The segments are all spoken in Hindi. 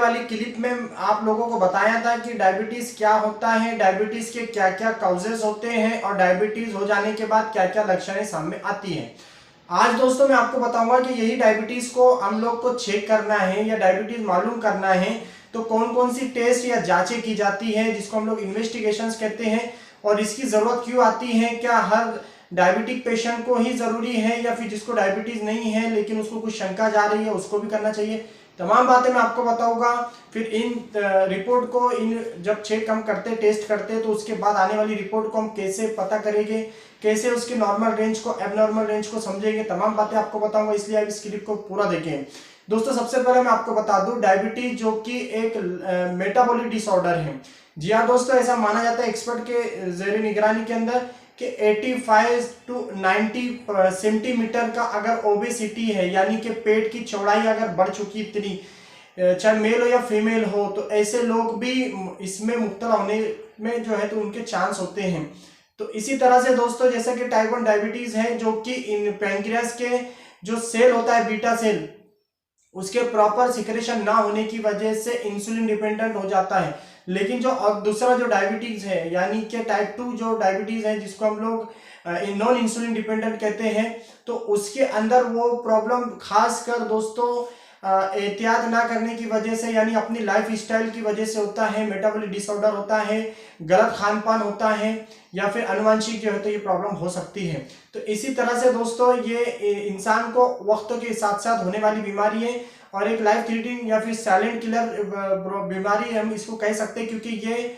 वाली क्लिप में आप लोगों को बताया था कि डायबिटीज क्या होता है, डायबिटीज के क्या क्या काउजेस होते हैं और डायबिटीज हो जाने के बाद क्या क्या लक्षणें सामने आती हैं। आज दोस्तों मैं आपको बताऊंगा कि यही डायबिटीज को हम लोग को चेक करना है या डायबिटीज मालूम करना है तो कौन कौन सी टेस्ट या जांचें की जाती है, जिसको हम लोग इन्वेस्टिगेशंस कहते हैं, और इसकी जरूरत क्यों आती है। क्या हर डायबिटिक पेशेंट को ही जरूरी है या फिर जिसको डायबिटीज नहीं है लेकिन उसको कुछ शंका जा रही है उसको भी करना चाहिए। तमाम बातें मैं आपको बताऊंगा। फिर इन रिपोर्ट को जब चेक हम करते टेस्ट करते तो उसके बाद आने वाली रिपोर्ट को हम कैसे पता करेंगे, कैसे उसके नॉर्मल रेंज को एबनॉर्मल रेंज को समझेंगे, तमाम बातें आपको बताऊंगा। इसलिए आप इस क्लिप को पूरा देखें। दोस्तों सबसे पहले मैं आपको बता दूं, डायबिटीज जो कि एक मेटाबॉलिक डिसऑर्डर है। जी हाँ दोस्तों, ऐसा माना जाता है एक्सपर्ट के जेर निगरानी के अंदर कि 85 to 90 सेंटीमीटर का अगर ओबेसिटी है, यानी कि पेट की चौड़ाई अगर बढ़ चुकी इतनी, चाहे मेल हो या फीमेल हो, तो ऐसे लोग भी इसमें मुब्तला होने में जो है तो उनके चांस होते हैं। तो इसी तरह से दोस्तों जैसा कि टाइप 1 डायबिटीज है जो कि इन पैंक्रियास के जो सेल होता है बीटा सेल, उसके प्रॉपर सिक्रेशन ना होने की वजह से इंसुलिन डिपेंडेंट हो जाता है। लेकिन जो और दूसरा जो डायबिटीज है यानी कि टाइप 2 जो डायबिटीज है जिसको हम लोग नॉन इंसुलिन डिपेंडेंट कहते हैं, तो उसके अंदर वो प्रॉब्लम खासकर दोस्तों एहतियात ना करने की वजह से, यानी अपनी लाइफ स्टाइल की वजह से होता है। मेटाबॉलिक डिसऑर्डर होता है, गलत खान पान होता है, या फिर अनुवांशिक जो है तो ये प्रॉब्लम हो सकती है। तो इसी तरह से दोस्तों ये इंसान को वक्त के साथ साथ होने वाली बीमारी है और एक लाइफ थ्रेटनिंग या फिर साइलेंट किलर बीमारी हम इसको कह सकते हैं, क्योंकि ये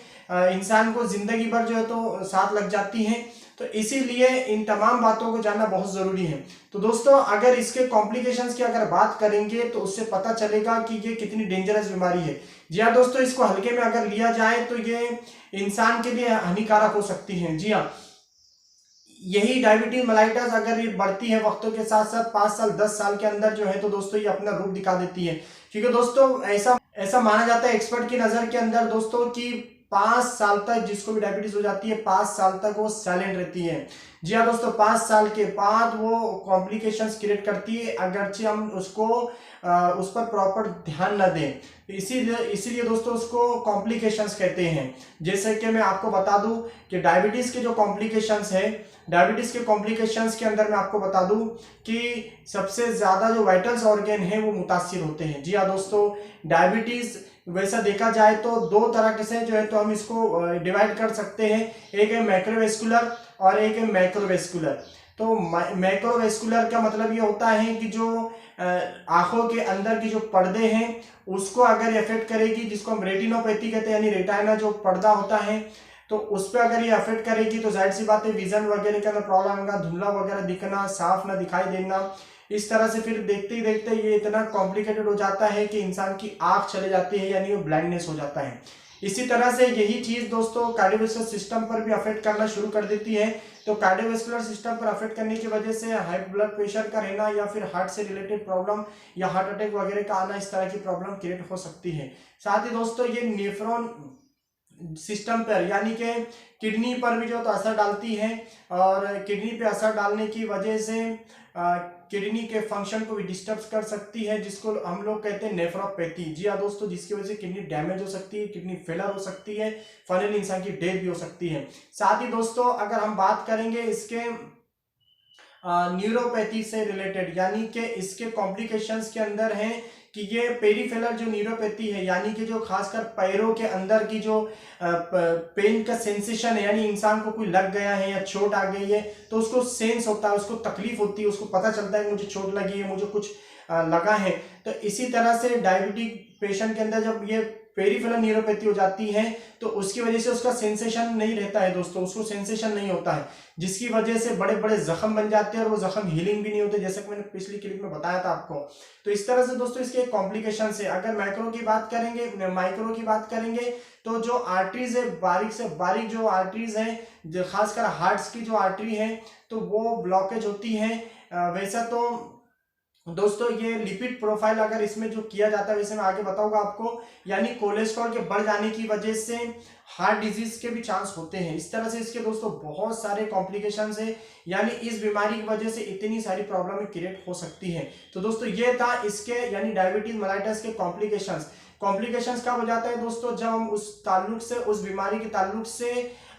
इंसान को जिंदगी भर जो है तो साथ लग जाती है। तो इसीलिए इन तमाम बातों को जानना बहुत जरूरी है। तो दोस्तों अगर इसके कॉम्प्लिकेशंस की अगर बात करेंगे तो उससे पता चलेगा कि ये कितनी डेंजरस बीमारी है। जी हाँ दोस्तों, इसको हल्के में अगर लिया जाए तो ये इंसान के लिए हानिकारक हो सकती है। जी हाँ, यही डायबिटीज मेलाइटस अगर ये बढ़ती है वक्तों के साथ साथ 5 साल 10 साल के अंदर जो है तो दोस्तों ये अपना रूप दिखा देती है। क्योंकि दोस्तों ऐसा माना जाता है एक्सपर्ट की नजर के अंदर दोस्तों कि 5 साल तक जिसको भी डायबिटीज हो जाती है 5 साल तक वो साइलेंट रहती है। जी हाँ दोस्तों, 5 साल के बाद वो कॉम्प्लिकेशंस क्रिएट करती है अगरचे हम उसको उस पर प्रॉपर ध्यान न दें। इसीलिए दोस्तों उसको कॉम्प्लिकेशंस कहते हैं। जैसे कि मैं आपको बता दूं कि डायबिटीज के जो कॉम्प्लिकेशंस है, डायबिटीज के कॉम्प्लिकेशंस के अंदर मैं आपको बता दूं कि सबसे ज्यादा जो वाइटल्स ऑर्गन है वो मुतासिर होते हैं। जी हाँ दोस्तों, डायबिटीज वैसा देखा जाए तो दो तरह से जो है तो हम इसको डिवाइड कर सकते हैं। एक है मैक्रोवेस्कुलर और एक है मैक्रोवेस्कुलर। तो मैक्रोवेस्कुलर का मतलब ये होता है कि जो आंखों के अंदर की जो पर्दे हैं उसको अगर इफेक्ट करेगी, जिसको हम रेटिनोपैथी कहते हैं, यानी रेटाइना जो पर्दा होता है, तो उस पर अगर ये अफेक्ट करेगी तो जाहिर सी बात है विजन वगैरह के अंदर प्रॉब्लम होगा, धुंधला वगैरह दिखना, साफ ना दिखाई देना, इस तरह से फिर देखते ही देखते ये इतना कॉम्प्लिकेटेड हो जाता है कि इंसान की आंख चले जाती है, यानी वो ब्लाइंडनेस हो जाता है। इसी तरह से यही चीज दोस्तों कार्डियोवैस्कुलर सिस्टम पर भी अफेक्ट करना शुरू कर देती है। तो कार्डियोवैस्कुलर सिस्टम पर अफेक्ट करने की वजह से हाई ब्लड प्रेशर का रहना या फिर हार्ट से रिलेटेड प्रॉब्लम या हार्ट अटैक वगैरह का आना, इस तरह की प्रॉब्लम क्रिएट हो सकती है। साथ ही दोस्तों ये नेफ्रॉन सिस्टम पर यानी कि किडनी पर भी जो तो असर डालती है, और किडनी पे असर डालने की वजह से किडनी के फंक्शन को भी डिस्टर्ब कर सकती है, जिसको हम लोग कहते हैं नेफ्रोपैथी। जी हाँ दोस्तों, जिसकी वजह से किडनी डैमेज हो सकती है, किडनी फेलर हो सकती है, फाइनली इंसान की डेथ भी हो सकती है। साथ ही दोस्तों अगर हम बात करेंगे इसके न्यूरोपैथी से रिलेटेड, यानी कि इसके कॉम्प्लिकेशंस के अंदर हैं कि ये पेरिफेरल जो न्यूरोपैथी है, यानी कि जो खासकर पैरों के अंदर की जो पेन का सेंसेशन है, यानी इंसान को कोई लग गया है या चोट आ गई है तो उसको सेंस होता है, उसको तकलीफ होती है, उसको पता चलता है कि मुझे चोट लगी है, मुझे कुछ लगा है। तो इसी तरह से डायबिटिक पेशेंट के अंदर जब ये पेरिफेरल न्यूरोपैथी हो जाती है तो उसकी वजह से उसका सेंसेशन नहीं रहता है दोस्तों, उसको सेंसेशन नहीं होता है, जिसकी वजह से बड़े बड़े जख्म बन जाते हैं और वो जख्म हीलिंग भी नहीं होते, जैसा कि मैंने पिछली क्लिप में बताया था आपको। तो इस तरह से दोस्तों इसके कॉम्प्लिकेशन है। अगर माइक्रो की बात करेंगे तो जो आर्टरीज है, बारीक से बारीक जो आर्टरीज है, जो खासकर हार्ट्स की जो आर्टरी है तो वो ब्लॉकेज होती है। वैसा तो दोस्तों ये लिपिड प्रोफाइल अगर इसमें जो किया जाता है, वैसे मैं आगे बताऊंगा आपको, यानी कोलेस्ट्रॉल के बढ़ जाने की वजह से हार्ट डिजीज के भी चांस होते हैं। इस तरह से इसके दोस्तों बहुत सारे कॉम्प्लिकेशंस है, यानी इस बीमारी की वजह से इतनी सारी प्रॉब्लम क्रिएट हो सकती है। तो दोस्तों ये था इसके यानी डायबिटीज मेलाइटस के कॉम्प्लिकेशंस। कॉम्प्लिकेशंस कब हो जाता है दोस्तों, जब हम उस ताल्लुक से, उस बीमारी के ताल्लुक से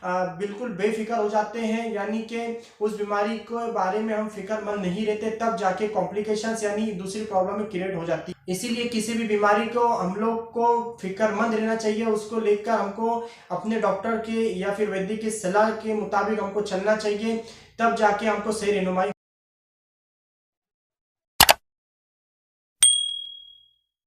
बिल्कुल बेफिक्र हो जाते हैं, यानी कि उस बीमारी के बारे में हम फिक्रमंद नहीं रहते, तब जाके कॉम्प्लिकेशंस यानी दूसरी प्रॉब्लम क्रिएट हो जाती है। इसीलिए किसी भी बीमारी को हम लोग को फिक्रमंद रहना चाहिए, उसको लेकर हमको अपने डॉक्टर के या फिर वैद्य की सलाह के मुताबिक हमको चलना चाहिए, तब जाके हमको सही रहनुमाई